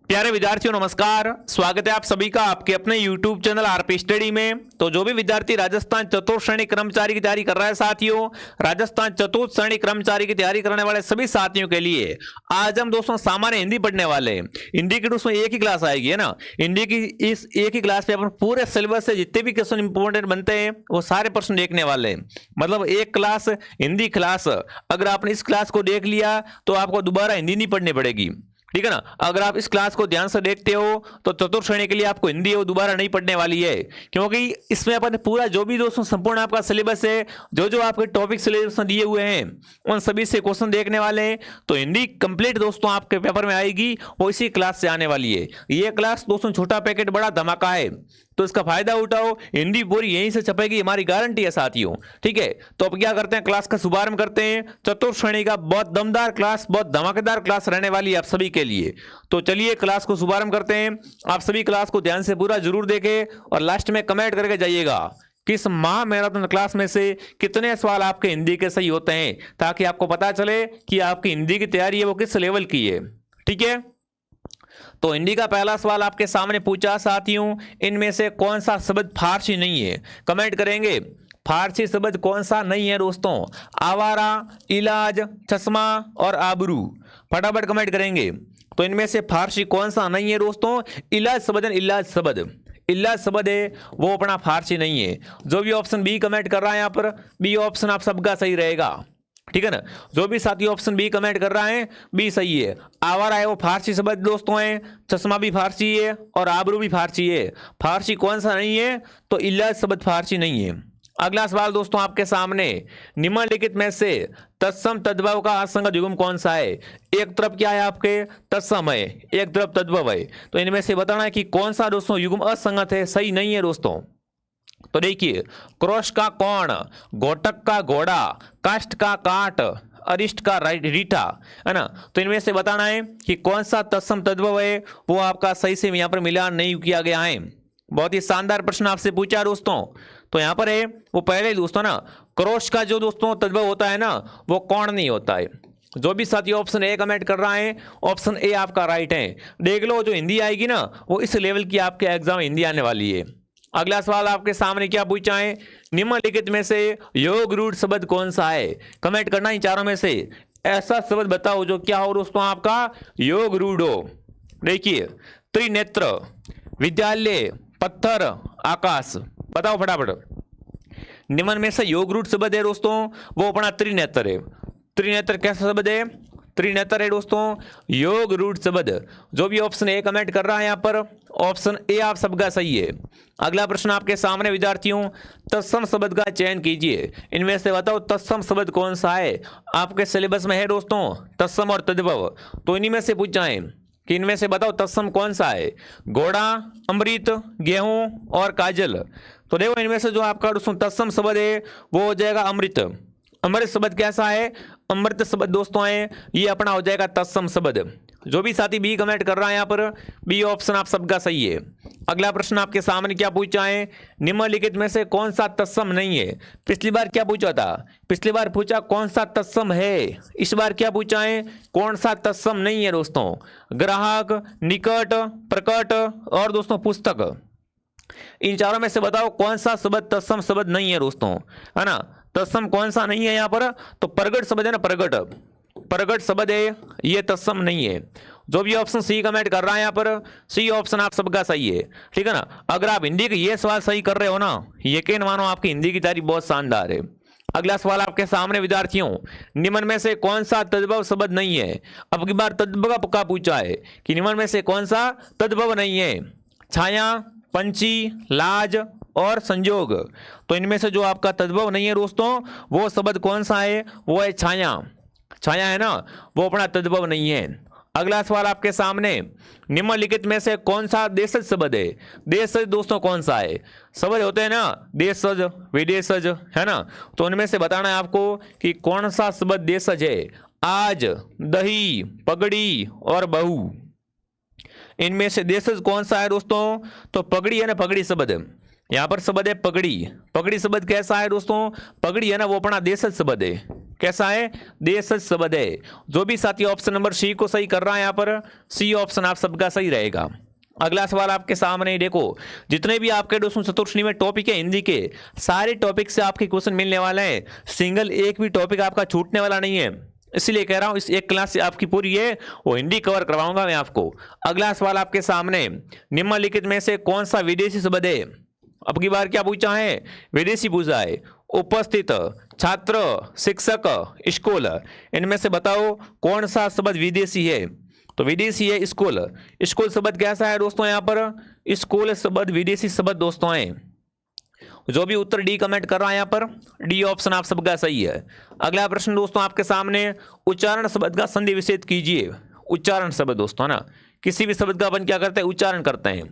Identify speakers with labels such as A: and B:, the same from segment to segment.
A: प्यारे विद्यार्थियों नमस्कार, स्वागत है आप सभी का आपके अपने YouTube चैनल आरपी स्टडी में। तो जो भी विद्यार्थी राजस्थान चतुर्थ श्रेणी कर्मचारी की तैयारी कर रहा है साथियों, राजस्थान चतुर्थ श्रेणी कर्मचारी की तैयारी करने वाले सभी साथियों के लिए आज हम दोस्तों सामान्य हिंदी पढ़ने वाले हैं। हिंदी की दोस्तों एक ही क्लास आएगी है ना। हिंदी की इस एक ही क्लास पे अपन पूरे सिलेबस से जितने भी क्वेश्चन इंपॉर्टेंट बनते हैं वो सारे प्रश्न देखने वाले हैं। मतलब एक क्लास हिंदी क्लास, अगर आपने इस क्लास को देख लिया तो आपको दोबारा हिंदी नहीं पढ़नी पड़ेगी, ठीक है ना। अगर आप इस क्लास को ध्यान से देखते हो तो चतुर्थ श्रेणी के लिए आपको हिंदी है वो दोबारा नहीं पढ़ने वाली है, क्योंकि इसमें अपन पूरा जो भी दोस्तों संपूर्ण आपका सिलेबस है, जो जो आपके टॉपिक सिलेबस दिए हुए हैं उन सभी से क्वेश्चन देखने वाले हैं। तो हिंदी कंप्लीट दोस्तों आपके पेपर में आएगी, वो इसी क्लास से आने वाली है। ये क्लास दोस्तों छोटा पैकेट बड़ा धमाका है, तो इसका फायदा उठाओ। हिंदी पूरी यहीं से छपेगी, हमारी गारंटी है साथियों, ठीक है। तो अब क्या करते हैं, क्लास का शुभारंभ करते हैं। चतुर्थ श्रेणी का बहुत दमदार क्लास, बहुत धमाकेदार क्लास रहने वाली है आप सभी के लिए। तो चलिए क्लास को शुभारंभ करते हैं। आप सभी क्लास को ध्यान से पूरा जरूर देखें और लास्ट में कमेंट करके जाइएगा किस महा मैराथन क्लास में से कितने सवाल आपके हिंदी के सही होते हैं, ताकि आपको पता चले कि आपकी हिंदी की तैयारी है वो किस लेवल की है, ठीक है। तो हिंदी का पहला सवाल आपके सामने पूछा साथियों, इनमें से कौन सा शब्द फारसी नहीं है। कमेंट करेंगे फारसी शब्द कौन सा नहीं है दोस्तों। आवारा, इलाज, चश्मा और आबरू, फटाफट कमेंट करेंगे। तो इनमें से फारसी कौन सा नहीं है दोस्तों। इलाज शब्द है, इलाज शब्द है वो अपना फारसी नहीं है। जो भी ऑप्शन बी कमेंट कर रहा है यहाँ पर, बी ऑप्शन आप सबका सही रहेगा, ठीक है ना। जो भी साथी ऑप्शन बी कमेंट कर रहा है बी सही है। आवारा है वो फारसी शब्द दोस्तों है, चश्मा भी फारसी है और आबरू भी फारसी है। फारसी कौन सा नहीं है, तो इलाज शब्द फारसी नहीं है। अगला सवाल दोस्तों आपके सामने, निम्नलिखित में से तत्सम तद्भव का असंगत युग्म कौन सा है। एक तरफ क्या है आपके तत्सम है, एक तरफ तद्भव है। तो इनमें से बताना है कि कौन सा दोस्तों युग्म असंगत है, सही नहीं है दोस्तों। तो देखिए, क्रोश का कौन, घोटक का घोड़ा, काष्ठ का काट, अरिष्ट का रीठा, है ना। तो इनमें से बताना है कि कौन सा तत्सम तद्भव है, वो आपका सही से यहाँ पर मिलान नहीं किया गया है। बहुत ही शानदार प्रश्न आपसे पूछा दोस्तों। तो यहाँ पर है वो पहले दोस्तों ना, क्रोश का जो दोस्तों तद्भव होता है ना वो कौन नहीं होता है। जो भी साथी ऑप्शन ए कमेंट कर रहा है, ऑप्शन ए आपका राइट है। देख लो जो हिंदी आएगी ना वो इस लेवल की आपके एग्जाम हिंदी आने वाली है। अगला सवाल आपके सामने क्या पूछा है, निम्नलिखित में से योग रूढ़ शब्द कौन सा है। कमेंट करना ही चारों में से ऐसा शब्द बताओ जो क्या हो दोस्तों आपका योग रूढ़ हो। देखिए, त्रिनेत्र, विद्यालय, पत्थर, आकाश, बताओ फटाफट। निम्न में से योग रूढ़ शब्द है दोस्तों वो अपना त्रिनेत्र है। त्रिनेत्र कैसा शब्द है, त्रिनेत्र है दोस्तों योग रूढ़ शब्द। जो भी ऑप्शन ए कमेंट कर रहा है यहाँ पर, ऑप्शन ए आप सबका सही है। अगला प्रश्न आपके सामने विद्यार्थियों, तत्सम शब्द का चयन कीजिए। इनमें से बताओ तत्सम शब्द कौन सा है। आपके सिलेबस में है दोस्तों तत्सम और तद्भव, तो इन्हीं में से पूछा है कि इनमें से बताओ तत्सम कौन सा है। घोड़ा, अमृत, गेहूं और काजल। तो देखो इनमें से जो आपका दोस्तों तत्सम शब्द है वो हो जाएगा अमृत। अमृत शब्द कैसा है, अमृत शब्द दोस्तों है ये अपना हो जाएगा तत्सम शब्द। जो भी साथी बी कमेंट कर रहा है यहाँ पर, बी ऑप्शन आप सबका सही है। अगला प्रश्न आपके सामने क्या पूछा है, निम्नलिखित में से कौन सा तत्सम नहीं है। पिछली बार क्या पूछा था, पिछली बार पूछा कौन सा तत्सम है, इस बार क्या पूछा है कौन सा तत्सम नहीं है दोस्तों। ग्राहक, निकट, प्रकट और दोस्तों पुस्तक, इन चारों में से बताओ कौन सा शब्द तत्सम शब्द नहीं है दोस्तों, है ना। तत्सम कौन सा नहीं है यहाँ पर, तो प्रगट शब्द है ना, प्रगट शब्द है ये तत्सम नहीं है। जो भी ऑप्शन सी कमेंट कर रहा है यहाँ पर, सी ऑप्शन आप सबका सही है, ठीक है ना। अगर आप हिंदी के ये सवाल सही कर रहे हो ना, यकीन मानो आपकी हिंदी की तैयारी बहुत शानदार है। अगला सवाल आपके सामने विद्यार्थियों, निम्न में से कौन सा तद्भव शब्द नहीं है। अब की बार तद्भव का पूछा है कि निम्न में से कौन सा तद्भव नहीं है। छाया, पंछी, लाज और संजोग। तो इनमें से जो आपका तद्भव नहीं है दोस्तों वो शब्द कौन सा है, वो है छाया। छाया है ना, वो अपना तद्भव नहीं है। अगला सवाल आपके सामने, निम्नलिखित में से कौन सा देशज शब्द है। देशज दोस्तों कौन सा है, शब्द होते हैं ना देशज, विदेशज, है ना। तो उनमें से बताना है आपको कि कौन सा शब्द देशज है। आज, दही, पगड़ी और बहू, इनमें से देशज कौन सा है दोस्तों, तो पगड़ी है ना, पगड़ी शब्द यहाँ पर शब्द है पगड़ी। पगड़ी शब्द कैसा है दोस्तों, पगड़ी है ना वो अपना देशज शब्द है, कैसा है, देशज शब्द है। जो भी साथी ऑप्शन नंबर सी को सही कर रहा है यहाँ पर, सी ऑप्शन आप सबका सही रहेगा। अगला सवाल आपके सामने देखो, जितने भी आपके दोस्तों चतुर्थ श्रेणी में टॉपिक है हिंदी के, सारे टॉपिक से आपके क्वेश्चन मिलने वाले हैं। सिंगल एक भी टॉपिक आपका छूटने वाला नहीं है, इसलिए कह रहा हूं इस एक क्लास से आपकी पूरी है वो हिंदी कवर करवाऊंगा मैं आपको। अगला सवाल आपके सामने, निम्नलिखित में से कौन सा विदेशी शब्द है। अब की बार क्या पूछा है, विदेशी पूछा है। उपस्थित, छात्र, शिक्षक, स्कूल, इनमें से बताओ कौन सा शब्द विदेशी है। तो विदेशी है स्कूल। स्कूल शब्द कैसा है दोस्तों, यहाँ पर स्कूल शब्द विदेशी शब्द दोस्तों है। जो भी उत्तर डी कमेंट कर रहा है यहाँ पर, डी ऑप्शन आप सबका सही है। अगला प्रश्न दोस्तों आपके सामने, उच्चारण शब्द का संधि विच्छेद कीजिए। उच्चारण शब्द दोस्तों है ना, किसी भी शब्द का अपन क्या करते हैं, उच्चारण करते हैं,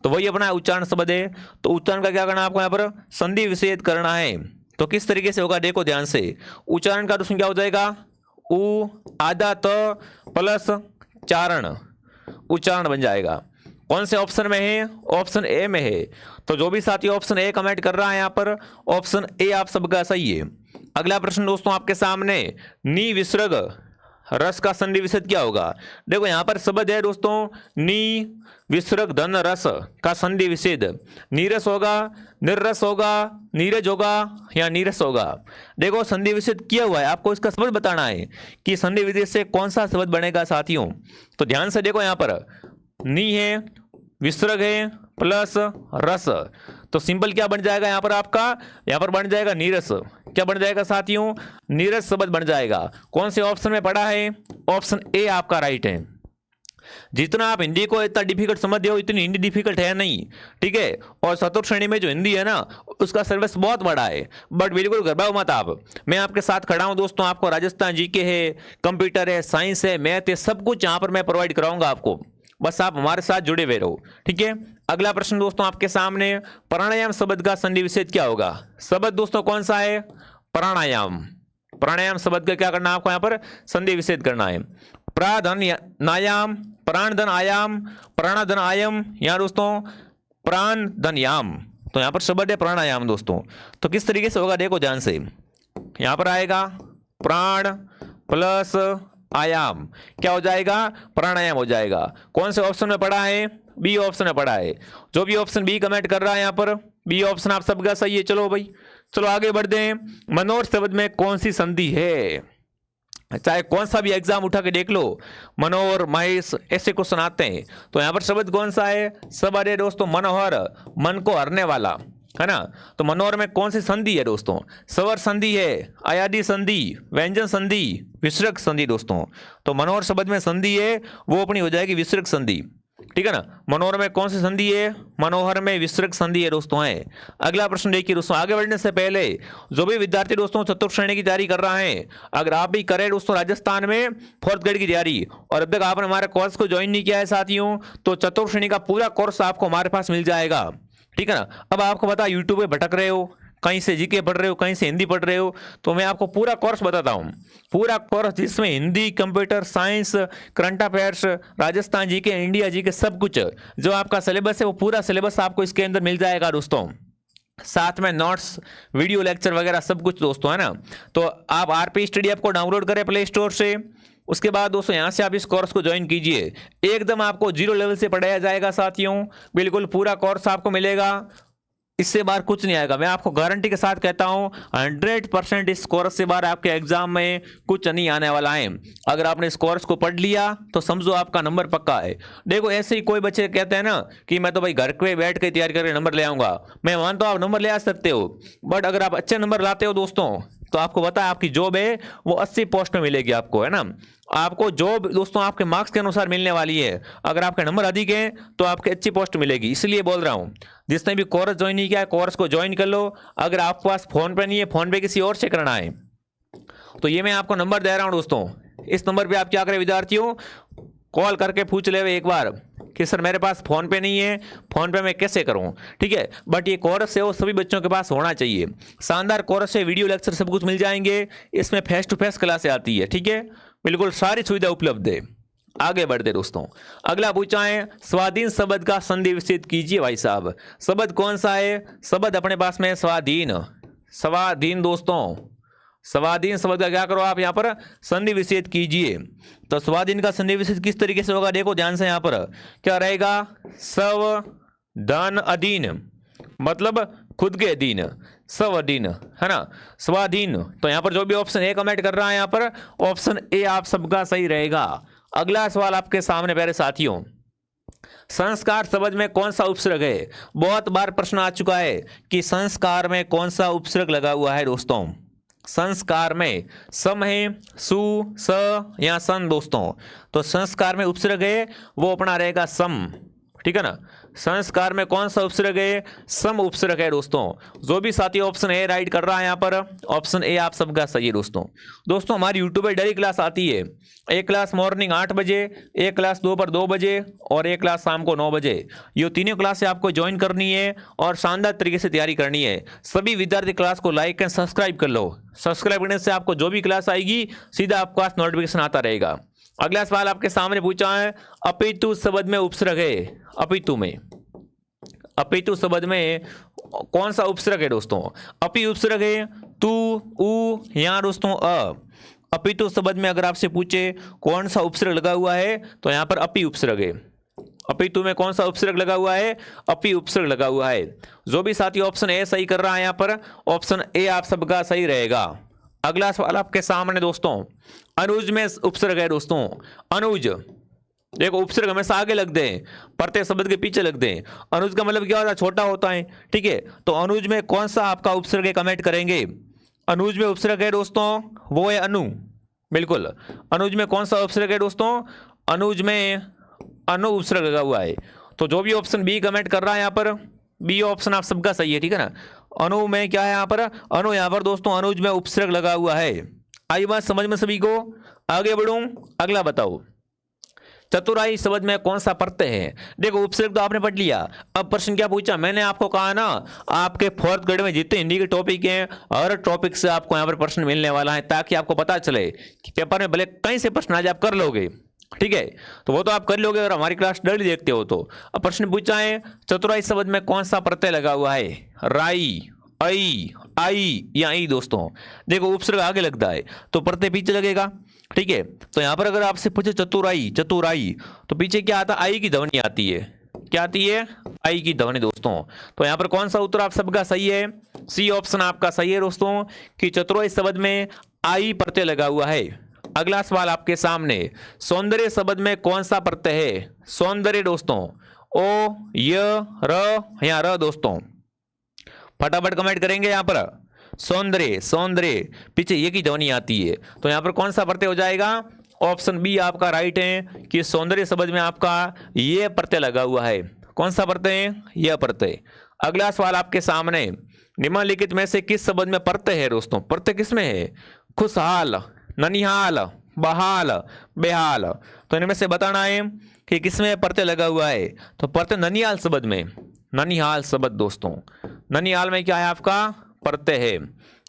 A: तो वही अपना उच्चारण शब्द है। तो उच्चारण का क्या करना है आपको, यहाँ पर संधि विच्छेद करना है। तो किस तरीके से होगा देखो ध्यान से। उच्चारण का दोस्तों क्या हो जाएगा, उ आधा त प्लस चारण, उच्चारण बन जाएगा। कौन से ऑप्शन में है, ऑप्शन ए में है। तो जो भी साथी ऑप्शन ए कमेंट कर रहा है यहाँ पर, ऑप्शन ए आप सबका सही है। अगला प्रश्न दोस्तों आपके सामने, नी विसर्ग रस का संधि विच्छेद क्या होगा। देखो यहाँ पर शब्द है दोस्तों, नी विसर्ग धन रस का संधि विच्छेद, नीरस होगा, निर्रस होगा, नीरज होगा या नीरस होगा। देखो संधि विच्छेद किया हुआ है, आपको इसका शब्द बताना है कि संधि विच्छेद से कौन सा शब्द बनेगा साथियों। तो ध्यान से देखो, यहाँ पर नी है, विसर्ग है प्लस रस, तो सिंपल क्या बन जाएगा यहाँ पर आपका, यहाँ पर बन जाएगा नीरस। क्या बन जाएगा साथियों, नीरस शब्द बन जाएगा। कौन से ऑप्शन में पड़ा है, ऑप्शन ए आपका राइट है। जितना आप हिंदी को इतना डिफिकल्ट समझते हो, इतनी हिंदी डिफिकल्ट है नहीं, ठीक है। और चतुर्थ श्रेणी में जो हिंदी है ना, उसका सिलेबस बहुत बड़ा है, बट बिल्कुल घबराओ मत आप, मैं आपके साथ खड़ा हूं दोस्तों। आपको राजस्थान जीके है, कंप्यूटर है, साइंस है, मैथ है, सब कुछ यहाँ पर मैं प्रोवाइड कराऊंगा आपको, बस आप हमारे साथ जुड़े हुए रहो, ठीक है। अगला प्रश्न दोस्तों आपके सामने, प्राणायाम शब्द का संधि विच्छेद क्या होगा। शब्द दोस्तों कौन सा है, प्राणायाम। प्राणायाम शब्द का क्या करना है आपको, यहाँ पर संधि विच्छेद करना है। प्राधन नायाम, प्राण धन आयाम, प्राणाधन आयम, यहाँ दोस्तों प्राण धन याम, तो यहाँ पर शब्द है प्राणायाम दोस्तों। तो किस तरीके से होगा देखो ध्यान से, यहाँ पर आएगा प्राण प्लस आयाम, क्या हो जाएगा, प्राणायाम हो जाएगा। कौन से ऑप्शन में पड़ा है, बी ऑप्शन में पड़ा है। जो भी ऑप्शन बी कमेंट कर रहा है यहाँ पर, बी ऑप्शन आप सबका सही है। चलो भाई, चलो आगे बढ़ते हैं। मनोर शब्द में कौन सी संधि है, चाहे कौन सा भी एग्जाम उठा के देख लो, मनोहर महेश ऐसे क्वेश्चन आते हैं। तो यहाँ पर शब्द कौन सा है, शब्द है दोस्तों मनोहर, मन को हरने वाला, है ना। तो मनोहर में कौन सी संधि है दोस्तों, स्वर संधि है, अयादी संधि, व्यंजन संधि, विसर्ग संधि दोस्तों। तो मनोहर शब्द में संधि है वो अपनी हो जाएगी विसर्ग संधि, ठीक है ना। मनोहर में कौन सी संधि है, मनोहर में विसर्ग संधि है दोस्तों है। अगला प्रश्न देखिए दोस्तों, आगे बढ़ने से पहले जो भी विद्यार्थी दोस्तों चतुर्थ श्रेणी की तैयारी कर रहा है, अगर आप भी करें दोस्तों राजस्थान में 4th ग्रेड की तैयारी, और अब तक आपने हमारे कोर्स को ज्वाइन नहीं किया है साथियों, तो चतुर्थ श्रेणी का पूरा कोर्स आपको हमारे पास मिल जाएगा, ठीक है ना। अब आपको पता यूट्यूब पे भटक रहे हो, कहीं से जीके पढ़ रहे हो, कहीं से हिंदी पढ़ रहे हो, तो मैं आपको पूरा कोर्स बताता हूँ, पूरा कोर्स जिसमें Hindi, computer science, current affairs, Rajasthan GK, India GK, सब कुछ जो आपका सिलेबस है वो पूरा सिलेबस आपको इसके अंदर मिल जाएगा दोस्तों। साथ में नोट्स, वीडियो लेक्चर वगैरह सब कुछ दोस्तों, है ना। तो आप आरपी स्टडी ऐप को डाउनलोड करें प्ले स्टोर से, उसके बाद दोस्तों यहाँ से आप इस कोर्स को ज्वाइन कीजिए। एकदम आपको 0 लेवल से पढ़ाया जाएगा साथियों, बिल्कुल पूरा कोर्स आपको मिलेगा, इससे बाहर कुछ नहीं आएगा। मैं आपको गारंटी के साथ कहता हूं 100% इस कोर्स से बाहर आपके एग्जाम में कुछ नहीं आने वाला है। अगर आपने इस कोर्स को पढ़ लिया तो समझो आपका नंबर पक्का है। देखो ऐसे ही कोई बच्चे कहते हैं ना कि मैं तो भाई घर पे बैठ के तैयारी करके नंबर ले आऊंगा, मैं मानता हूं आप नंबर ले आ सकते हो, बट अगर आप अच्छे नंबर लाते हो दोस्तों तो आपको पता है आपकी जॉब है वो 80 पोस्ट में मिलेगी आपको, है ना। आपको जॉब दोस्तों आपके मार्क्स के अनुसार मिलने वाली है, अगर आपके नंबर अधिक हैं तो आपकी अच्छी पोस्ट मिलेगी। इसलिए बोल रहा हूं जिसने भी कोर्स ज्वाइन नहीं किया है कोर्स को ज्वाइन कर लो। अगर आपके पास फोन पे नहीं है, फोन पे किसी और से करना है, तो ये मैं आपको नंबर दे रहा हूं दोस्तों, इस नंबर पे आप क्या करें विद्यार्थियों, कॉल करके पूछ ले एक बार कि सर मेरे पास फोन पे नहीं है, फोन पे मैं कैसे करूं, ठीक है। बट ये कोर्स है वो सभी बच्चों के पास होना चाहिए, शानदार कोर्स है, वीडियो लेक्चर सब कुछ मिल जाएंगे, इसमें फेस टू फेस क्लासें आती है, ठीक है, बिल्कुल सारी सुविधा उपलब्ध है। आगे बढ़ते दोस्तों, अगला पूछा है स्वाधीन शब्द का संधि विच्छेद कीजिए भाई साहब। शब्द कौन सा है, शब्द अपने पास में स्वाधीन, स्वाधीन दोस्तों, स्वाधीन शब्द का क्या करो आप यहाँ पर संधि विच्छेद कीजिए। तो स्वाधीन का संधि विच्छेद किस तरीके से होगा, देखो ध्यान से, यहाँ पर क्या रहेगा, स्वधन अधीन, मतलब खुद के अधीन, स्वाधीन, है ना, स्वाधीन। तो यहाँ पर जो भी ऑप्शन ए कमेंट कर रहा है यहाँ पर ऑप्शन ए आप सबका सही रहेगा। अगला सवाल आपके सामने प्यारे साथियों, संस्कार शब्द में कौन सा उपसर्ग है। बहुत बार प्रश्न आ चुका है कि संस्कार में कौन सा उपसर्ग लगा हुआ है दोस्तों। संस्कार में सम है, सु, स या सन दोस्तों। तो संस्कार में उपसर्ग है वो अपना रहेगा सम, ठीक है ना। संस्कार में कौन सा उपसर्ग है, सम उपसर्ग है दोस्तों। जो भी साथी ऑप्शन ए राइट कर रहा है यहाँ पर ऑप्शन ए आप सबका सही है दोस्तों। दोस्तों हमारी यूट्यूब पर डेली क्लास आती है, एक क्लास मॉर्निंग 8 बजे, एक क्लास दोपहर 2 बजे और एक क्लास शाम को 9 बजे। ये तीनों क्लासें आपको ज्वाइन करनी है और शानदार तरीके से तैयारी करनी है। सभी विद्यार्थी क्लास को लाइक एंड सब्सक्राइब कर लो। सब्सक्राइब करने से आपको जो भी क्लास आएगी सीधा आपके पास नोटिफिकेशन आता रहेगा। अगला सवाल आपके सामने पूछा है, अपितु शब्द में उपसर्ग है। अपितु में, अपितु शब्द में कौन सा उपसर्ग है दोस्तों। अपि उपसर्ग है, तू, उ या दोस्तों अ। अपितु शब्द में अगर आपसे पूछे कौन सा उपसर्ग लगा हुआ है तो यहाँ पर अपि उपसर्ग है। अपितु में कौन सा उपसर्ग लगा हुआ है, अपि उपसर्ग लगा हुआ है। जो भी साथी ऑप्शन ए सही कर रहा है यहाँ पर ऑप्शन ए आप सबका सही रहेगा। अगला सवाल आपके सामने दोस्तों, अनुज में उपसर्ग है दोस्तों। अनुज, देखो उपसर्ग हमेशा आगे लग दें, प्रत्यय शब्द के पीछे लग दें। अनुज का मतलब क्या होता है, छोटा होता है, ठीक है। तो अनुज में कौन सा आपका उपसर्ग है कमेंट करेंगे। अनुज में उपसर्ग है दोस्तों वो है अनु, बिल्कुल। अनुज में कौन सा उपसर्ग है दोस्तों, अनुज में अनु उपसर्ग लगा हुआ है। तो जो भी ऑप्शन बी कमेंट कर रहा है यहाँ पर बी ऑप्शन आप सबका सही है, ठीक है ना। अनु में क्या है यहाँ पर, अनु यहाँ पर दोस्तों अनुज में उपसर्ग लगा हुआ है। आई बात समझ में सभी को, आगे बढ़ूं। अगला बताओ, चतुराई शब्द में कौन सा प्रत्यय है। देखो उपसर्ग तो आपने पढ़ लिया, अब प्रश्न क्या पूछा, मैंने आपको कहा ना आपके 4th ग्रेड में जितने हिंदी के टॉपिक हैं हर टॉपिक से आपको यहाँ पर प्रश्न मिलने वाला है, ताकि आपको पता चले कि पेपर में भले कहीं से प्रश्न आज आप कर लोगे, ठीक है। तो वो तो आप कर लोगे अगर हमारी क्लास डेली देखते हो तो। अब प्रश्न पूछा है चतुराई शब्द में कौन सा प्रत्यय लगा हुआ है, राई, आई, आई या ई दोस्तों। देखो उपसर्ग आगे लगता है तो प्रत्यय पीछे लगेगा, ठीक है। तो यहां पर अगर आपसे पूछे चतुराई, चतुराई तो पीछे क्या आता है, आई की ध्वनि आती है। क्या आती है, आई की ध्वनि दोस्तों। तो यहां पर कौन सा उत्तर आप सबका सही है, सी ऑप्शन आपका सही है दोस्तों कि चतुराई शब्द में आई प्रत्यय लगा हुआ है। अगला सवाल आपके सामने, सौंदर्य शब्द में कौन सा प्रत्यय है। सौंदर्य दोस्तों ओ, य, र या र दोस्तों, फटाफट कमेंट करेंगे यहाँ पर। सौंदर्य, सौंदर्य पीछे ये की ध्वनि आती है, तो यहाँ पर कौन सा प्रत्यय हो जाएगा, ऑप्शन बी आपका राइट है कि सौंदर्य शब्द में आपका ये प्रत्यय लगा हुआ है। कौन सा प्रत्यय, यह प्रत्यय। अगला सवाल आपके सामने, निम्नलिखित में से किस शब्द में प्रत्यय है दोस्तों। प्रत्यय किसमें है, खुशहाल, ननिहाल, बहाल, बेहाल। तो इनमें से बताना है कि किसमें प्रत्यय लगा हुआ है। तो प्रत्यय ननिहाल शब्द में, ननिहाल शब्द दोस्तों, ननिहाल में क्या है आपका प्रत्यय है।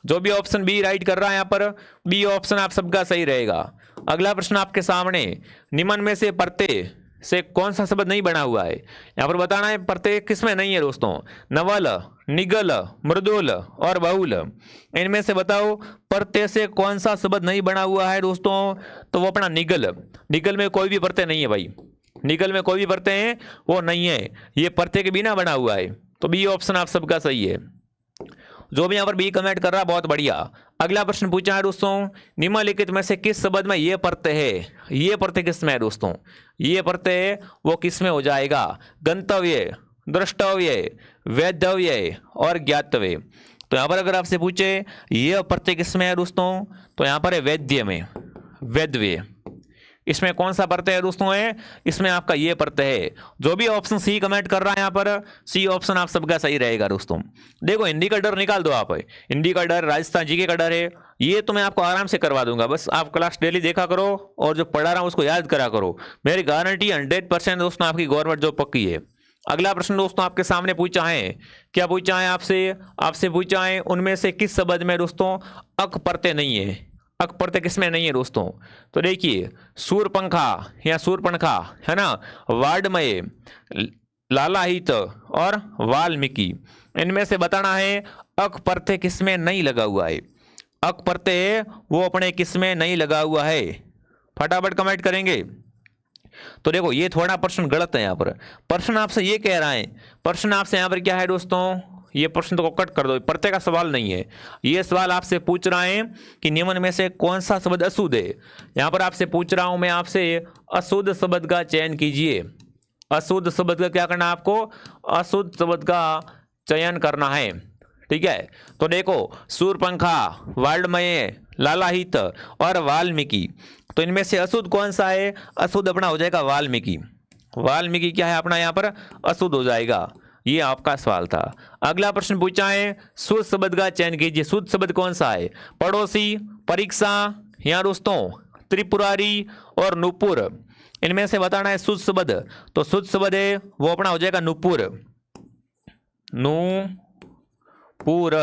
A: जो भी ऑप्शन बी राइट कर रहा है यहाँ पर बी ऑप्शन आप सबका सही रहेगा। अगला प्रश्न आपके सामने, निम्न में से प्रत्यय से कौन सा शब्द नहीं बना हुआ है। यहाँ पर बताना है प्रत्यय किसमें नहीं है दोस्तों, नवल, निगल, मृदुल और बहुल। इनमें से बताओ प्रत्यय से कौन सा शब्द नहीं बना हुआ है दोस्तों। तो वो अपना निगल, निगल में कोई भी प्रत्यय नहीं है भाई, निगल में कोई भी प्रत्यय है वो नहीं है, ये प्रत्यय के बिना बना हुआ है। तो बी ऑप्शन आप सबका सही है। जो भी यहाँ पर बी कमेंट कर रहा है बहुत बढ़िया। अगला प्रश्न पूछा है दोस्तों, निम्नलिखित में से किस शब्द में ये प्रत्यय है। ये प्रत्यय किसमें है दोस्तों, ये प्रत्यय वो किसमें हो जाएगा, गंतव्य, द्रष्टव्य, वेद्यव्य और ज्ञातव्य। तो यहाँ पर अगर आपसे पूछे ये प्रत्यय किसमें है दोस्तों, तो यहाँ पर है वेद्य में, वेद्य। इसमें कौन सा प्रत्यय है दोस्तों, है इसमें आपका ये प्रत्यय है। जो भी ऑप्शन सी कमेंट कर रहा है यहाँ पर सी ऑप्शन आप सबका सही रहेगा दोस्तों। देखो हिंदी का डर निकाल दो आप, हिंदी का डर, राजस्थान जीके का डर है, ये तो मैं आपको आराम से करवा दूंगा। बस आप क्लास डेली देखा करो और जो पढ़ा रहा हूँ उसको याद करा करो। मेरी गारंटी 100% दोस्तों आपकी गवर्नमेंट जॉब पक्की है। अगला प्रश्न दोस्तों आपके सामने पूछा है, क्या पूछा है आपसे पूछा है उनमें से किस शब्द में दोस्तों अक प्रत्यय नहीं है। अक प्रत्यय किसमें नहीं है दोस्तों। तो देखिए सूरपंखा या सूरपणखा है ना, वाड्मय, लालाहित और वाल्मीकि। इनमें से बताना है अक प्रत्यय किसमें नहीं लगा हुआ है। अक प्रत्यय है वो अपने किस में नहीं लगा हुआ है, फटाफट कमेंट करेंगे। तो देखो ये थोड़ा प्रश्न गलत है। यहाँ पर प्रश्न आपसे ये कह रहा है, प्रश्न आपसे यहाँ पर क्या है दोस्तों, ये प्रश्न तो कट कर दो, प्रत्यय का सवाल नहीं है। ये सवाल आपसे पूछ रहा है कि निम्न में से कौन सा शब्द अशुद्ध है। यहाँ पर आपसे पूछ रहा हूं मैं आपसे, अशुद्ध शब्द का चयन कीजिए। अशुद्ध शब्द का क्या करना है आपको, अशुद्ध शब्द का चयन करना है। ठीक है, तो देखो सूर्यपंखा, वाल्मीकि, लालाहित और वाल्मीकि, तो इनमें से अशुद्ध कौन सा है, अशुद्ध अपना हो जाएगा वाल्मीकि। वाल्मीकि क्या है अपना यहाँ पर अशुद्ध हो जाएगा। ये आपका सवाल था। अगला प्रश्न पूछा है, शुद्ध शब्द का चयन कीजिए। शुद्ध शब्द कौन सा है, पड़ोसी, परीक्षा या दोस्तों त्रिपुरारी और नुपुर, इनमें से बताना है शुद्ध शब्द। तो शुद्ध शब्द है वो अपना हो जाएगा नुपुर, नुपुर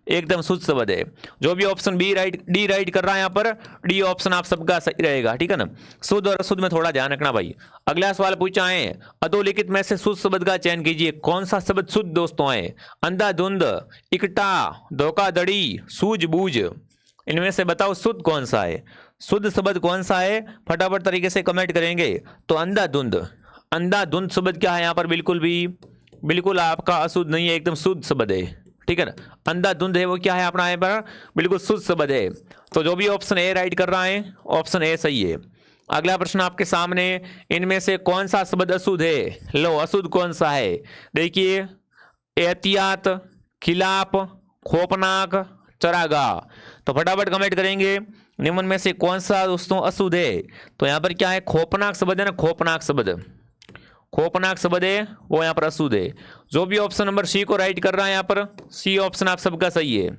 A: एकदम शुद्ध शब्द है। जो भी ऑप्शन डी राइट कर रहा है यहाँ पर, डी ऑप्शन आप सबका सही रहेगा। ठीक है ना, शुद्ध और अशुद्ध में थोड़ा ध्यान रखना भाई। अगला सवाल पूछा है, अधोलिखित में से शुद्ध शब्द का चयन कीजिए। कौन सा शब्द शुद्ध दोस्तों है, अंधाधुंध, इकट्ठा, धोखाधड़ी, सूझबूझ, इनमें से बताओ शुद्ध कौन सा है, शुद्ध शब्द कौन सा है, फटाफट तरीके से कमेंट करेंगे। तो अंधाधुंध, अंधाधुंध शब्द क्या है यहाँ पर, बिल्कुल आपका अशुद्ध नहीं है, एकदम शुद्ध शब्द है। ठीक है ना, अंधाधुंध है वो क्या है अपना यहाँ पर बिल्कुल शुद्ध शब्द है। तो जो भी ऑप्शन ए राइट कर रहा है, ऑप्शन ए सही है। अगला प्रश्न आपके सामने, इनमें से कौन सा शब्द अशुद्ध है। लो अशुद्ध कौन सा है, देखिए एहतियात, खिलाफ, खौफनाक, चरागाह। तो फटाफट कमेंट करेंगे निम्न में से कौन सा दोस्तों अशुद्ध है। तो यहाँ पर क्या है, खौफनाक शब्द है ना, खौफनाक शब्द, खौफनाक शब्द है वो यहाँ पर अशुद्ध है। जो भी ऑप्शन नंबर सी को राइट कर रहा है यहाँ पर, सी ऑप्शन आप सबका सही है।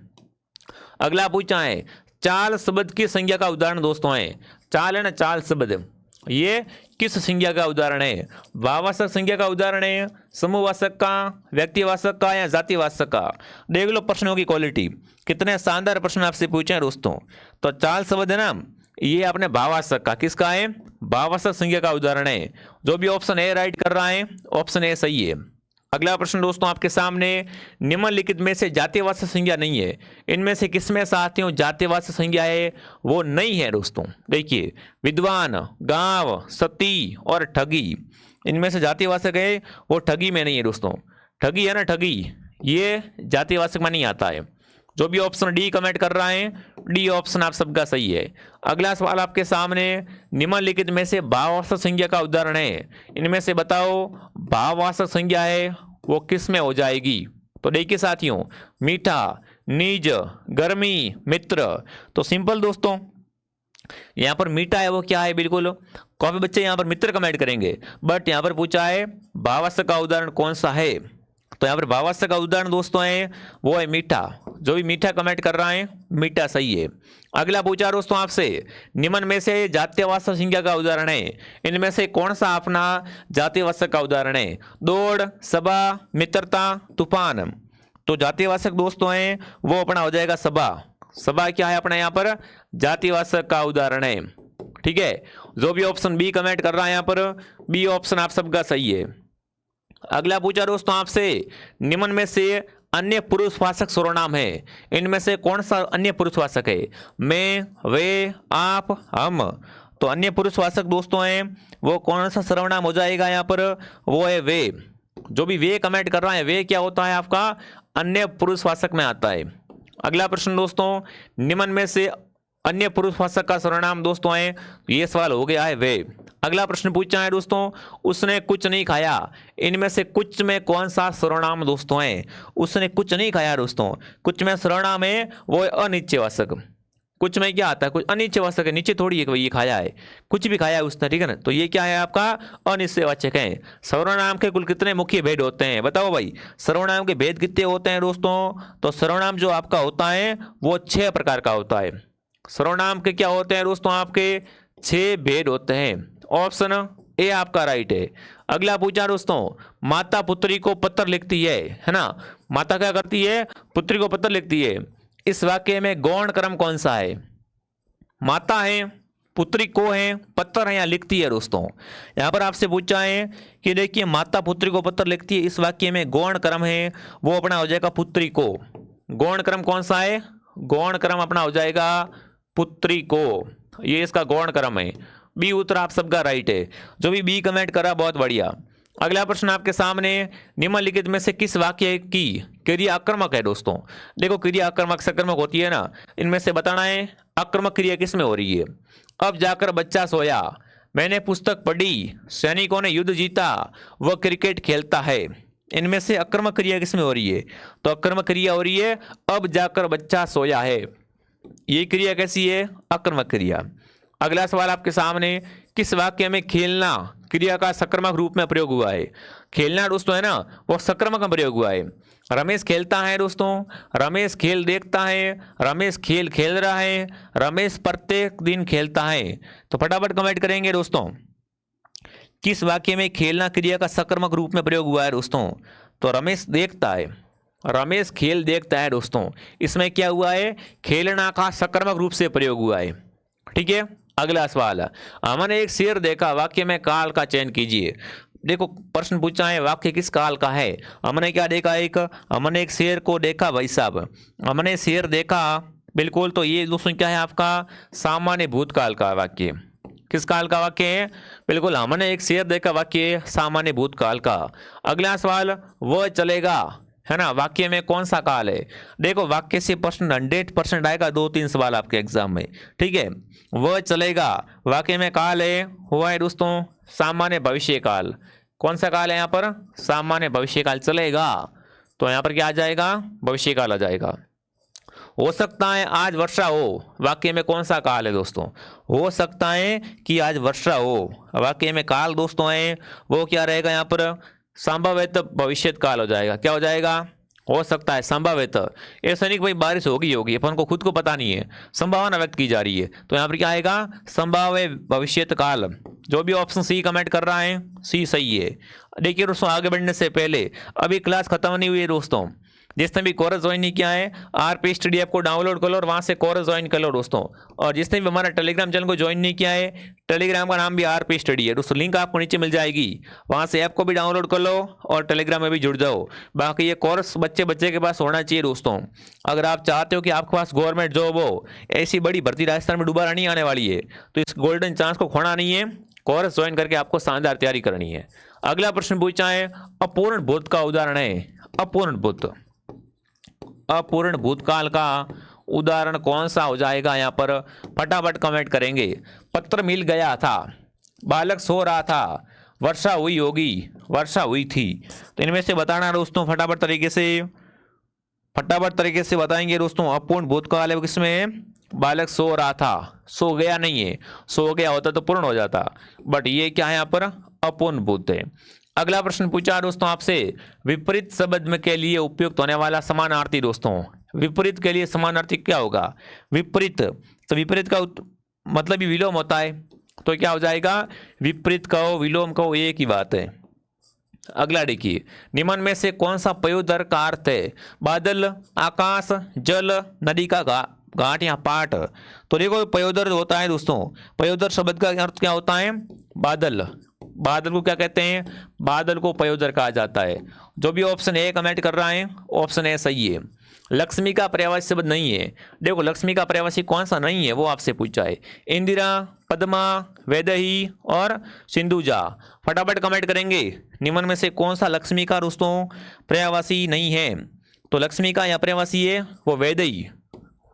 A: अगला पूछा है, चाल शब्द की संज्ञा का उदाहरण दोस्तों है। चाल है ना, चाल शब्द, ये किस संज्ञा का उदाहरण है, भाववाचक संज्ञा का उदाहरण है, समूहवाचक का, व्यक्तिवाचक का या जातिवाचक का। देख लो प्रश्नों की क्वालिटी, कितने शानदार प्रश्न आपसे पूछे हैं दोस्तों। तो चाल शब्द है ना, ये अपने भाववाचक का, किसका है, भाववाचक संज्ञा का उदाहरण है। जो भी ऑप्शन ए राइट कर रहा है, ऑप्शन ए सही है। अगला प्रश्न दोस्तों आपके सामने, निम्नलिखित में से जातिवाचक संज्ञा नहीं है। इनमें से किसमें साथियों जातिवाचक संज्ञा है, वो नहीं है दोस्तों। देखिए विद्वान, गांव, सती और ठगी, इनमें से जातिवाचक है वो ठगी में नहीं है दोस्तों। ठगी है ना, ठगी, ये जातिवाचक में नहीं आता है। जो भी ऑप्शन डी कमेंट कर रहा है, डी ऑप्शन आप सबका सही है। अगला सवाल आपके सामने, निम्नलिखित में से भाववाचक संज्ञा का उदाहरण है। इनमें से बताओ भाववाचक संज्ञा है वो किस में हो जाएगी। तो देखिए साथियों, मीठा, निज, गर्मी, मित्र। तो सिंपल दोस्तों, यहाँ पर मीठा है वो क्या है, बिल्कुल काफी बच्चे यहाँ पर मित्र कमेंट करेंगे, बट यहाँ पर पूछा है भाववाचक का उदाहरण कौन सा है। तो यहाँ पर भाववाचक का उदाहरण दोस्तों है वो है मीठा। जो भी मीठा कमेंट कर रहा है, मीठा सही है। अगला पूछा दोस्तों आपसे, निम्न में से जातिवाचक संज्ञा का उदाहरण है। इनमें से कौन सा अपना जातिवाचक का उदाहरण है, दौड़, सभा, मित्रता, तूफान। तो जातिवाचक दोस्तों है वो अपना हो जाएगा सभा। सभा क्या है अपना यहाँ पर जातिवाचक का उदाहरण है। ठीक है, जो भी ऑप्शन बी कमेंट कर रहा है यहाँ पर, बी ऑप्शन आप सबका सही है। अगला पूछा दोस्तों आपसे, निम्न में से अन्य पुरुषवाचक सर्वनाम है। इनमें से कौन सा अन्य पुरुषवाचक है, मैं, वे, आप, हम। तो अन्य पुरुषवाचक दोस्तों हैं वो कौन सा सर्वनाम हो जाएगा यहाँ पर, वो है वे। जो भी वे कमेंट कर रहा है, वे क्या होता है आपका अन्य पुरुषवाचक में आता है। अगला प्रश्न दोस्तों, निम्न में से अन्य पुरुषवाचक का सर्वनाम दोस्तों है, ये सवाल हो गया है वे। अगला प्रश्न पूछा है दोस्तों, उसने कुछ नहीं खाया। इनमें से कुछ में कौन सा सर्वनाम दोस्तों है, उसने कुछ नहीं खाया दोस्तों। कुछ में सर्वनाम है वो है अनिश्चयवाचक। कुछ में क्या आता है, कुछ अनिश्चयवाचक है, नीचे थोड़ी है कि ये खाया है, कुछ भी खाया है उसने। ठीक है ना, तो ये क्या है आपका अनिश्चयवाचक है। सर्वनाम के कुल कितने मुख्य भेद होते हैं, बताओ भाई, सर्वनाम के भेद कितने होते हैं दोस्तों। तो सर्वनाम जो आपका होता है वो 6 प्रकार का होता है। सर्वनाम के क्या होते हैं दोस्तों, आपके 6 भेद होते हैं। ऑप्शन ए आपका राइट है। अगला पूछा दोस्तों, माता पुत्री को पत्र लिखती है ना। माता क्या करती है, पुत्री को पत्र लिखती है। इस वाक्य में गौण क्रम कौन सा है, माता है, पुत्री को है, पत्र है या लिखती है दोस्तों। यहाँ पर आपसे पूछा है कि देखिए माता पुत्री को पत्र लिखती है, इस वाक्य में गौण क्रम है वो अपना हो जाएगा पुत्री को। गौण क्रम कौन सा है, गौण क्रम अपना हो जाएगा पुत्री को, ये इसका गौण क्रम है। बी उत्तर आप सबका राइट है। जो भी बी कमेंट करा बहुत बढ़िया। अगला प्रश्न आपके सामने, निम्नलिखित में से किस वाक्य की क्रिया आक्रमक है दोस्तों। देखो क्रिया आक्रमक सकर्मक होती है ना, इनमें से बताना है आक्रमक क्रिया किस में हो रही है। अब जाकर बच्चा सोया, मैंने पुस्तक पढ़ी, सैनिकों ने युद्ध जीता, वह क्रिकेट खेलता है। इनमें से आक्रमक क्रिया किस में हो रही है, तो आक्रमक क्रिया हो रही है अब जाकर बच्चा सोया है। ये क्रिया कैसी है, आक्रमक क्रिया। अगला सवाल आपके सामने, किस वाक्य में खेलना क्रिया का सक्रामक रूप में प्रयोग हुआ है। खेलना दोस्तों है ना, वो सक्रामक में प्रयोग हुआ है। रमेश खेलता है दोस्तों, रमेश खेल देखता है, रमेश खेल खेल रहा है, रमेश प्रत्येक दिन खेलता है। तो फटाफट कमेंट करेंगे दोस्तों, किस वाक्य में खेलना क्रिया का सक्रामक रूप में प्रयोग हुआ है दोस्तों। तो रमेश देखता है, रमेश खेल देखता है दोस्तों, इसमें क्या हुआ है, खेलना का सक्रामक रूप से प्रयोग हुआ है। ठीक है। अगला सवाल, हमने एक शेर देखा, वाक्य में काल का चयन कीजिए। देखो प्रश्न पूछा है वाक्य किस काल का है। हमने क्या देखा, हमने एक शेर को देखा भाई साहब, हमने शेर देखा बिल्कुल। तो ये दोस्तों क्या है आपका सामान्य भूतकाल का वाक्य। किस काल का वाक्य है, बिल्कुल हमने एक शेर देखा, वाक्य सामान्य भूतकाल का। अगला सवाल, वह चलेगा है ना, वाक्य में कौन सा काल है। देखो वाक्य से प्रश्न 100% आएगा, 2-3 सवाल आपके एग्जाम में। ठीक है, वह चलेगा वाक्य में काल है, हुआ है दोस्तों सामान्य भविष्य काल। कौन सा काल है यहाँ पर, सामान्य भविष्य काल चलेगा। तो यहाँ पर क्या आ जाएगा, भविष्य काल आ जाएगा। हो सकता है आज वर्षा हो, वाक्य में कौन सा काल है दोस्तों, हो सकता है कि आज वर्षा हो, वाक्य में काल दोस्तों है वो क्या रहेगा यहाँ पर, संभावित भविष्यत काल हो जाएगा। क्या हो जाएगा, हो सकता है संभावित। ऐसा नहीं कि भाई बारिश होगी, अपन को खुद को पता नहीं है, संभावना व्यक्त की जा रही है। तो यहाँ पर क्या आएगा, संभाव्य भविष्यत काल। जो भी ऑप्शन सी कमेंट कर रहा है सी सही है। देखिए दोस्तों आगे बढ़ने से पहले अभी क्लास खत्म नहीं हुई है दोस्तों, जिसने भी कोर्स ज्वाइन नहीं किया है आरपी स्टडी ऐप को डाउनलोड कर लो और वहां से कोर्स ज्वाइन कर लो दोस्तों। और जिसने भी हमारा टेलीग्राम चैनल को ज्वाइन नहीं किया है, टेलीग्राम का नाम भी आरपी स्टडी है दोस्तों, लिंक आपको नीचे मिल जाएगी, वहां से ऐप को भी डाउनलोड कर लो और टेलीग्राम में भी जुड़ जाओ। बाकी ये कोर्स बच्चे के पास होना चाहिए दोस्तों। अगर आप चाहते हो कि आपके पास गवर्नमेंट जॉब हो, ऐसी बड़ी भर्ती राजस्थान में दोबारा नहीं आने वाली है, तो इस गोल्डन चांस को खोना नहीं है, कोर्स ज्वाइन करके आपको शानदार तैयारी करनी है। अगला प्रश्न पूछा है, अपूर्ण भूत का उदाहरण है। अपूर्ण भूत, अपूर्ण भूतकाल का उदाहरण कौन सा हो जाएगा यहाँ पर, फटाफट कमेंट करेंगे। पत्र मिल गया था, बालक सो रहा था, वर्षा हुई होगी, वर्षा हुई थी। तो इनमें से बताना दोस्तों फटाफट तरीके से बताएंगे दोस्तों। अपूर्ण भूतकाल है किसमें, बालक सो रहा था, सो गया नहीं है, सो गया होता तो पूर्ण हो जाता, बट ये क्या है यहाँ पर अपूर्ण भूत है। अगला प्रश्न पूछा दोस्तों आपसे, विपरीत शब्द में के लिए उपयुक्त होने वाला समानार्थी दोस्तों। विपरीत के लिए समानार्थी क्या होगा, विपरीत, तो विपरीत का मतलब ही विलोम होता है, तो क्या हो जाएगा, विपरीत कहो विलोम कहो एक ही बात है। अगला देखिए, निम्न में से कौन सा पयोदर का अर्थ है, बादल, आकाश, जल, नदी का घाट या पाट। तो देखो पयोदर होता है दोस्तों, पयोदर शब्द का अर्थ क्या होता है, बादल। बादल को क्या कहते हैं, बादल को पयोदर कहा जाता है। जो भी ऑप्शन ए कमेंट कर रहा है ऑप्शन ए सही है। लक्ष्मी का पर्यायवाची शब्द नहीं है। देखो लक्ष्मी का पर्यायवाची कौन सा नहीं है वो आपसे पूछा है, इंदिरा, पद्मा, वैदेही और सिंधुजा। फटाफट कमेंट करेंगे निम्न में से कौन सा लक्ष्मी का दोस्तों पर्यायवाची नहीं है। तो लक्ष्मी का यहाँ पर्यायवाची है वो वैदेही,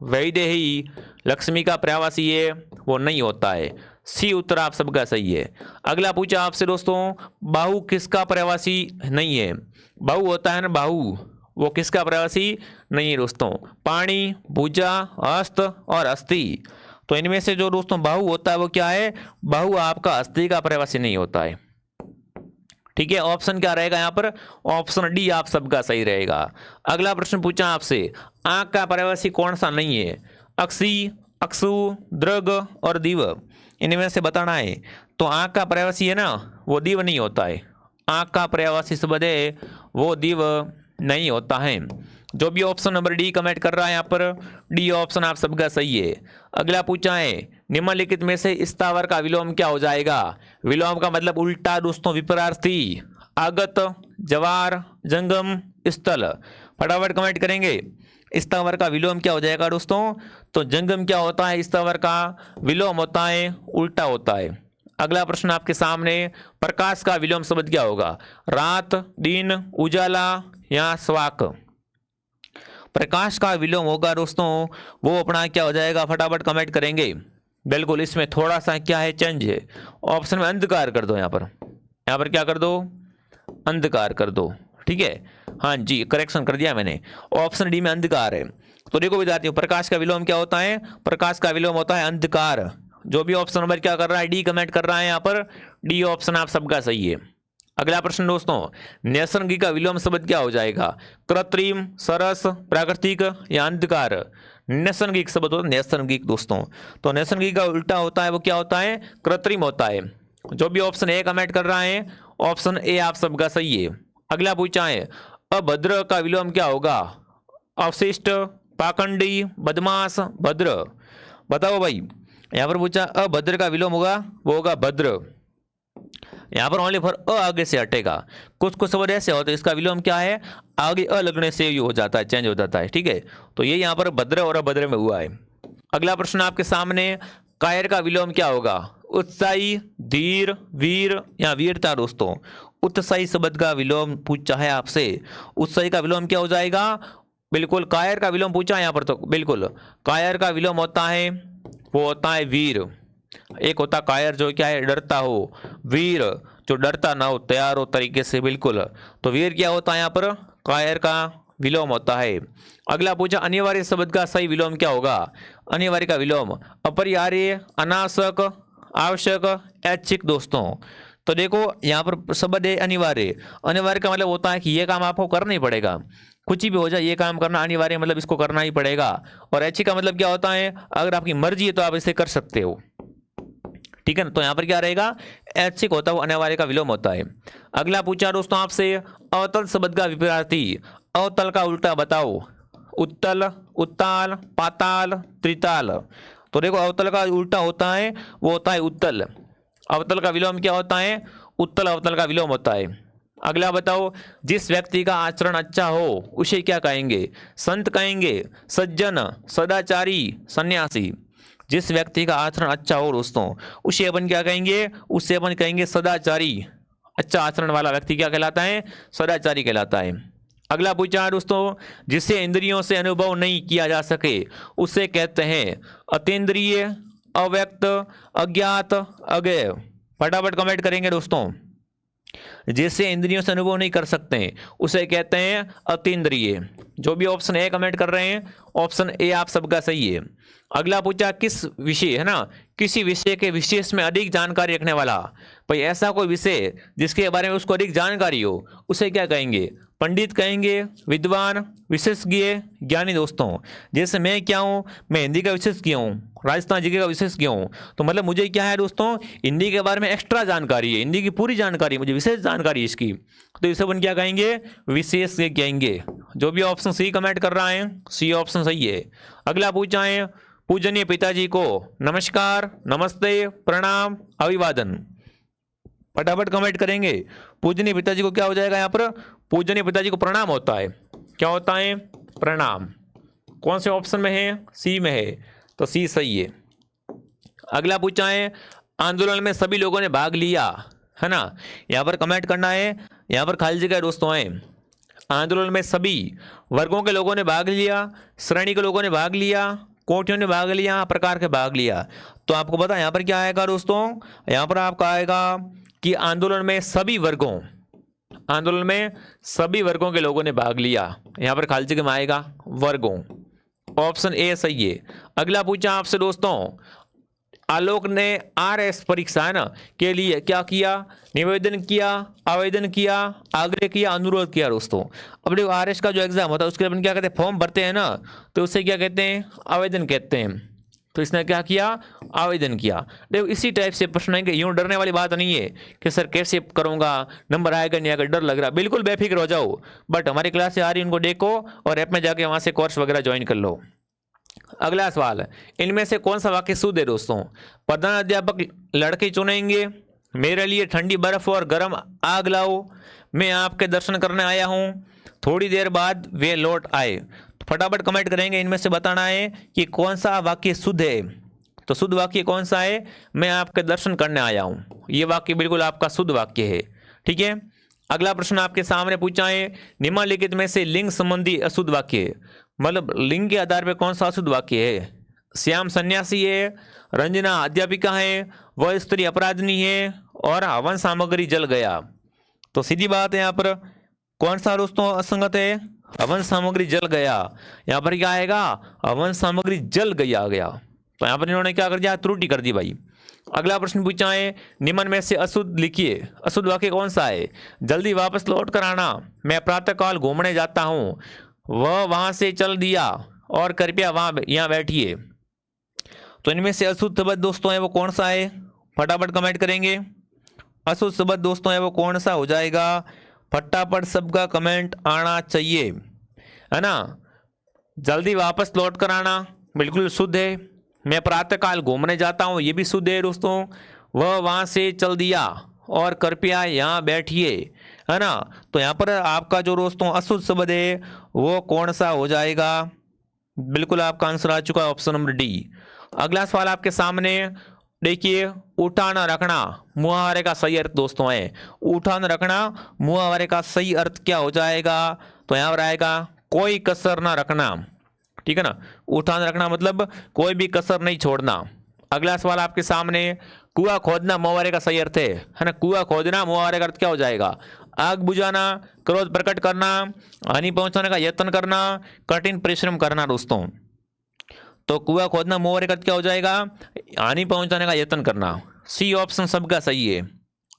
A: वैदेही लक्ष्मी का पर्यायवाची है वो नहीं होता है। सी उत्तर आप सबका सही है। अगला पूछा आपसे दोस्तों, बाहु किसका पर्यायवाची नहीं है। बाहु होता है ना बाहु, वो किसका पर्यायवाची नहीं है दोस्तों, पानी, भुजा, हस्त और अस्थि। तो इनमें से जो दोस्तों बाहु होता है वो क्या है, बाहु आपका अस्थि का पर्यायवाची नहीं होता है। ठीक है, ऑप्शन क्या रहेगा यहाँ पर, ऑप्शन डी आप सबका सही रहेगा। अगला प्रश्न पूछा आपसे, आंख का पर्यायवाची कौन सा नहीं है, अक्षी, अक्षु, दृग और दिव। इनमें से बताना है। तो आंख का पर्यायवाची है ना वो दिव नहीं होता है, आंख का पर्यायवाची शब्द है वो दिव नहीं होता है। जो भी ऑप्शन नंबर डी कमेंट कर रहा है यहाँ पर डी ऑप्शन आप सबका सही है। अगला पूछा है, निम्नलिखित में से स्थावर का विलोम क्या हो जाएगा। विलोम का मतलब उल्टा दोस्तों, विपरार्थी, आगत, जवार, जंगम, स्थल। फटाफट कमेंट करेंगे। स्थावर का विलोम क्या हो जाएगा दोस्तों? तो जंगम क्या होता है? स्थावर का विलोम होता है, उल्टा होता है। अगला प्रश्न आपके सामने, प्रकाश का विलोम शब्द क्या होगा? रात, दिन, उजाला या स्वाक? प्रकाश का विलोम होगा दोस्तों, वो अपना क्या हो जाएगा? फटाफट कमेंट करेंगे। बिल्कुल, इसमें थोड़ा सा क्या है, चेंज है। ऑप्शन में अंधकार कर दो, यहाँ पर क्या कर दो? अंधकार कर दो, ठीक है। हाँ जी, करेक्शन कर दिया मैंने। ऑप्शन डी में अंधकार है। तो देखो विद्यार्थियों, प्रकाश का विलोम क्या होता है? प्रकाश का विलोम होता है अंधकार। जो भी ऑप्शन नंबर क्या कर रहा है, डी कमेंट कर रहा है, यहाँ पर डी ऑप्शन आप सबका सही है। अगला प्रश्न दोस्तों, नैसर्गिक का विलोम शब्द क्या हो जाएगा? कृत्रिम, सरस, प्राकृतिक या अंधकार? नैसर्गिक शब्द होता है नैसर्गिक दोस्तों। तो नैसर्गिक का उल्टा होता है, वो क्या होता है? कृत्रिम होता है। जो भी ऑप्शन ए कमेंट कर रहा है, ऑप्शन ए आप सबका सही है। अगला पूछा है, अभद्र का विलोम क्या होगा? अवशिष्ट, पाखंडी, बदमाश, भद्र? बताओ भाई। यहाँ पर पूछा अभद्र का विलोम होगा, वो होगा भद्र। यहाँ पर ओनली फॉर अ आगे से हटेगा। कुछ कुछ शब्द ऐसे होते हैं इसका विलोम क्या है, आगे अ लगने से ही हो जाता है, चेंज हो जाता है, ठीक है। तो ये यहाँ पर भद्र और अभद्र में हुआ है। अगला प्रश्न आपके सामने, कायर का विलोम क्या होगा? उत्साही, धीर, वीर या वीरता? दोस्तों, उत्साही शब्द का विलोम पूछा है आपसे। उत्साही का विलोम क्या हो जाएगा? बिल्कुल, कायर का विलोम पूछा है यहाँ पर, तो बिल्कुल कायर का विलोम होता है, वो होता है वीर। एक होता कायर जो क्या है, डरता हो, वीर जो डरता ना हो, तैयार हो तरीके से, बिल्कुल। तो वीर क्या होता है यहाँ पर? कायर का विलोम होता है। अगला पूछा, अनिवार्य शब्द का सही विलोम क्या होगा? अनिवार्य का विलोम अपरिहार्य, अनावश्यक, आवश्यक, ऐच्छिक? दोस्तों, तो देखो यहाँ पर शब्द है अनिवार्य। अनिवार्य का मतलब होता है कि ये काम आपको करना ही पड़ेगा, कुछ भी हो जाए ये काम करना अनिवार्य, मतलब इसको करना ही पड़ेगा। और ऐच्छिक का मतलब क्या होता है? अगर आपकी मर्जी है तो आप इसे कर सकते हो, ठीक है ना। तो यहाँ पर क्या रहेगा? ऐच्छिक होता है, वो अनिवार्य का विलोम होता है। अगला पूछा दोस्तों आपसे, अवतल शब्द का विपरीत, अवतल का उल्टा बताओ। उत्तल, उत्ताल, पाताल, त्रिताल? तो देखो अवतल का उल्टा होता है, वो होता है उत्तल। अवतल का विलोम क्या होता है? उत्तल अवतल का विलोम होता है। अगला बताओ, जिस व्यक्ति का आचरण अच्छा हो उसे क्या कहेंगे? संत कहेंगे, सज्जन, सदाचारी, सन्यासी? जिस व्यक्ति का आचरण अच्छा हो दोस्तों, उसे अपन क्या कहेंगे? उसे अपन कहेंगे सदाचारी। अच्छा आचरण वाला व्यक्ति क्या कहलाता है? सदाचारी कहलाता है। अगला पूछा है दोस्तों, जिसे इंद्रियों से अनुभव नहीं किया जा सके उसे कहते हैं अतीन्द्रिय, अव्यक्त, अज्ञात, अज्ञेय? फटाफट कमेंट करेंगे दोस्तों। जिसे इंद्रियों से अनुभव नहीं कर सकते उसे कहते हैं अतीन्द्रिय। जो भी ऑप्शन ए कमेंट कर रहे हैं, ऑप्शन ए आप सबका सही है। अगला पूछा, किस विषय है ना, किसी विषय के विशेष में अधिक जानकारी रखने वाला? भाई ऐसा कोई विषय जिसके बारे में उसको अधिक जानकारी हो उसे क्या कहेंगे? पंडित कहेंगे, विद्वान, विशेषज्ञ, ज्ञानी? दोस्तों, जैसे मैं क्या हूँ, मैं हिंदी का विशेषज्ञ हूँ, राजस्थान जी का विशेषज्ञ हूँ, तो मतलब मुझे क्या है दोस्तों, हिंदी के बारे में एक्स्ट्रा जानकारी है, हिंदी की पूरी जानकारी, मुझे विशेष जानकारी है इसकी, तो इसे अपन क्या कहेंगे? विशेषज्ञ कहेंगे। जो भी ऑप्शन सी कमेंट कर रहा है, सी ऑप्शन सही है। अगला पूछा है, पूजनीय पिताजी को नमस्कार, नमस्ते, प्रणाम, अभिवादन? फटाफट कमेंट करेंगे। पूजनीय पिताजी को क्या हो जाएगा यहाँ पर? पूजनीय पिताजी को प्रणाम होता है। क्या होता है? प्रणाम। कौन से ऑप्शन में है? सी में है, तो सी सही है। अगला पूछा है, आंदोलन में सभी लोगों ने भाग लिया, है ना? यहाँ पर कमेंट करना है, यहाँ पर खाली जगह दोस्तों है। आंदोलन में सभी वर्गों के लोगों ने भाग लिया, श्रेणी के लोगों ने भाग लिया, कोटियों ने भाग लिया, प्रकार के भाग लिया? तो आपको पता है यहाँ पर क्या आएगा दोस्तों? यहाँ पर आपका आएगा कि आंदोलन में सभी वर्गों, आंदोलन में सभी वर्गों के लोगों ने भाग लिया। यहाँ पर खाली जगह में आएगा वर्गों। ऑप्शन ए सही है। अगला पूछा आपसे दोस्तों, आलोक ने आरएस परीक्षा है ना के लिए क्या किया? निवेदन किया, आवेदन किया, आग्रह किया, अनुरोध किया? दोस्तों, अब देखो आरएस का जो एग्जाम होता है उसके लिए अपन क्या कहते हैं? फॉर्म भरते हैं ना, तो उसे क्या कहते हैं? आवेदन कहते हैं। तो इसने क्या किया? आवेदन किया। देखो इसी टाइप से प्रश्न आएंगे, यूं डरने वाली बात नहीं है कि सर कैसे करूंगा, नंबर आएगा नहीं आएगा, डर लग रहा, बिल्कुल बेफिक्र हो जाओ। बट हमारी क्लास से आ रही उनको देखो और ऐप में जाके वहां से कोर्स वगैरह ज्वाइन कर लो। अगला सवाल, इनमें से कौन सा वाक्य शुद्ध है? दोस्तों, प्रधान अध्यापक लड़के चुनेंगे, मेरे लिए ठंडी बर्फ और गर्म आग लाओ, मैं आपके दर्शन करने आया हूं, थोड़ी देर बाद वे लौट आए। फटाफट कमेंट करेंगे, इनमें से बताना है कि कौन सा वाक्य शुद्ध है। तो शुद्ध वाक्य कौन सा है? मैं आपके दर्शन करने आया हूँ, ये वाक्य बिल्कुल आपका शुद्ध वाक्य है। ठीक है, अगला प्रश्न आपके सामने पूछा है, निम्नलिखित में से लिंग संबंधी अशुद्ध वाक्य, मतलब लिंग के आधार पर कौन सा अशुद्ध वाक्य है? श्याम सन्यासी है, रंजना अध्यापिका है, वह स्त्री अपराधनी है, और हवन सामग्री जल गया। तो सीधी बात है, यहाँ पर कौन सा दोस्तों असंगत है? हवन सामग्री जल गया। यहाँ पर क्या आएगा? हवन सामग्री जल गया गया। तो यहाँ पर इन्होंने क्या कर दिया? त्रुटि कर दी भाई। अगला प्रश्न पूछा है, निम्न में से अशुद्ध लिखिए। अशुद्ध वाक्य कौन सा है? जल्दी वापस लौट कर आना, मैं प्रातःकाल घूमने जाता हूँ, वह वहां से चल दिया, और कृपया वहां यहाँ बैठिए। तो इनमें से अशुद्ध शब्द दोस्तों है वो कौन सा है? फटाफट कमेंट करेंगे। अशुद्ध शब्द दोस्तों है वो कौन सा हो जाएगा? फटाफट सबका कमेंट आना चाहिए, है ना। जल्दी वापस लौट कर आना बिल्कुल शुद्ध है। मैं प्रातःकाल घूमने जाता हूँ, ये भी शुद्ध है दोस्तों। वह वहाँ से चल दिया, और कृपया यहाँ बैठिए, है ना। तो यहाँ पर आपका जो दोस्तों अशुद्ध शब्द है वो कौन सा हो जाएगा? बिल्कुल आपका आंसर आ चुका है, ऑप्शन नंबर डी। अगला सवाल आपके सामने देखिए, उठा न रखना मुहावरे का सही अर्थ दोस्तों है। उठा न रखना मुहावरे का सही अर्थ क्या हो जाएगा? तो यहाँ पर आएगा कोई कसर ना रखना। ठीक है ना, उठा न रखना मतलब कोई भी कसर नहीं छोड़ना। अगला सवाल आपके सामने, कुआं खोदना मुहावरे का सही अर्थ है ना। कुआं खोदना मुहावरे का अर्थ क्या हो जाएगा? आग बुझाना, क्रोध प्रकट करना, हानि पहुंचाने का यत्न करना, कठिन परिश्रम करना दोस्तों। तो कुआं खोदना मुहावरे का अर्थ क्या हो जाएगा? हानि पहुंचाने का यत्न करना। सी ऑप्शन सबका सही है।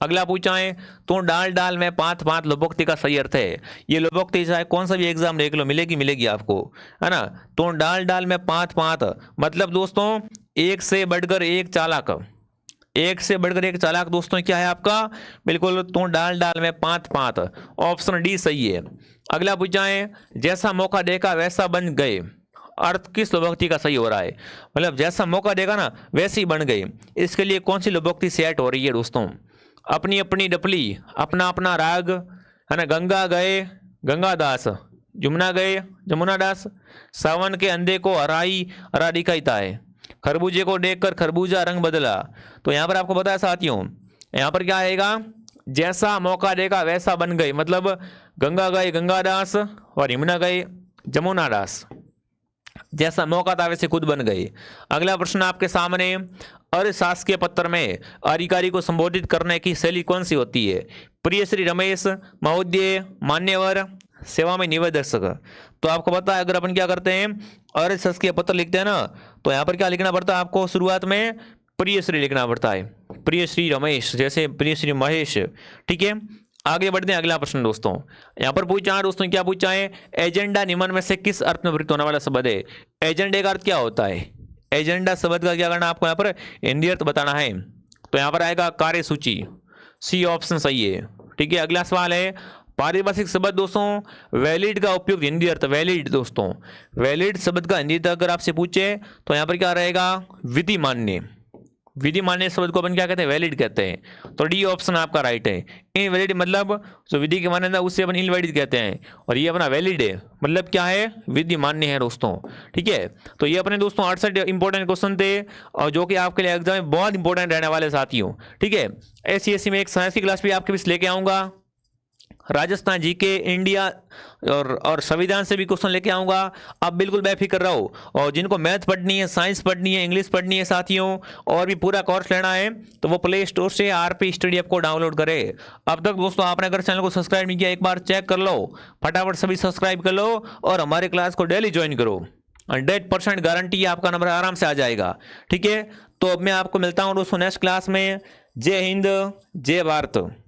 A: अगला पूछा है, तो डाल डाल में पांच पांच लोपोक्ति का सही अर्थ है। ये लोपोक्ति चाहे कौन सा भी एग्जाम देख लो, मिलेगी आपको, है ना। तो डाल डाल में पांच पांच मतलब दोस्तों एक से बढ़कर एक चालाक, एक से बढ़कर एक चालाक दोस्तों क्या है आपका? बिल्कुल, तो डाल डाल में पांच पांच, ऑप्शन डी सही है। अगला पूछा है, जैसा मौका देखा वैसा बन गए, अर्थ किस लोपोक्ति का सही हो रहा है? मतलब जैसा मौका देगा ना वैसे ही बन गए, इसके लिए कौन सी लोपोक्ति सेट हो रही है दोस्तों? अपनी अपनी डपली, अपना अपना राग, है ना। गंगा गए गंगादास, जमुना गए जमुनादास, सावन के अंधे को हरा दिखाता है, खरबूजे को देखकर खरबूजा रंग बदला। तो यहाँ पर आपको पता है साथियों, यहाँ पर क्या आएगा? जैसा मौका देखा वैसा बन गए, मतलब गंगा गए गंगादास और यमुना गए जमुनादास, जैसा मौका था वैसे खुद बन गए। अगला प्रश्न आपके सामने, अशासकीय पत्र में अधिकारी को संबोधित करने की शैली कौन सी होती है? प्रिय श्री रमेश महोदय, मान्यवर, सेवा में निवेदक। तो आपको पता है, अगर अपन क्या करते हैं अशासकीय पत्र लिखते हैं ना, तो यहाँ पर क्या लिखना पड़ता है आपको? शुरुआत में प्रिय श्री लिखना पड़ता है, प्रिय श्री रमेश, जैसे प्रिय श्री महेश। ठीक है, आगे बढ़ते हैं। अगला प्रश्न दोस्तों, यहाँ पर पूछा है दोस्तों, क्या पूछा है? एजेंडा निम्न में से किस अर्थ में प्रयुक्त होने वाला शब्द है? एजेंडे का अर्थ क्या होता है? एजेंडा शब्द का क्या करना आपको यहाँ पर हिंदी अर्थ बताना है। तो यहाँ पर आएगा कार्यसूची, सी ऑप्शन सही है। ठीक है, अगला सवाल है, पारिभाषिक शब्द दोस्तों वैलिड का उपयोग हिंदी अर्थ। वैलिड दोस्तों, वैलिड शब्द का हिंदी अर्थ अगर आपसे पूछे तो यहाँ पर क्या रहेगा? विधि मान्य। विधि मान्य शब्द को अपन क्या कहते हैं? वैलिड कहते हैं। तो डी ऑप्शन आपका राइट है। इनवैलिड मतलब जो विधि के मान्यता उससे अपन इनवैलिड कहते हैं, और ये अपना वैलिड है मतलब क्या है? विधि मान्य है दोस्तों। ठीक है, तो ये अपने दोस्तों 68 इंपॉर्टेंट क्वेश्चन थे, और जो कि आपके लिए एग्जाम में बहुत इंपॉर्टेंट रहने वाले साथियों। ठीक है, ऐसी में एक साइंस की क्लास भी आपके बीच लेके आऊंगा, राजस्थान जीके, इंडिया और संविधान से भी क्वेश्चन लेके आऊंगा। आप बिल्कुल बेफिक्र रहो, और जिनको मैथ पढ़नी है, साइंस पढ़नी है, इंग्लिश पढ़नी है साथियों, और भी पूरा कोर्स लेना है, तो वो प्ले स्टोर से आरपी स्टडी ऐप को डाउनलोड करें। अब तक दोस्तों आपने अगर चैनल को सब्सक्राइब नहीं किया, एक बार चेक कर लो, फटाफट सभी सब्सक्राइब कर लो, और हमारे क्लास को डेली ज्वाइन करो। 100% गारंटी आपका नंबर आराम से आ जाएगा। ठीक है, तो अब मैं आपको मिलता हूँ दोस्तों नेक्स्ट क्लास में। जय हिंद, जय भारत।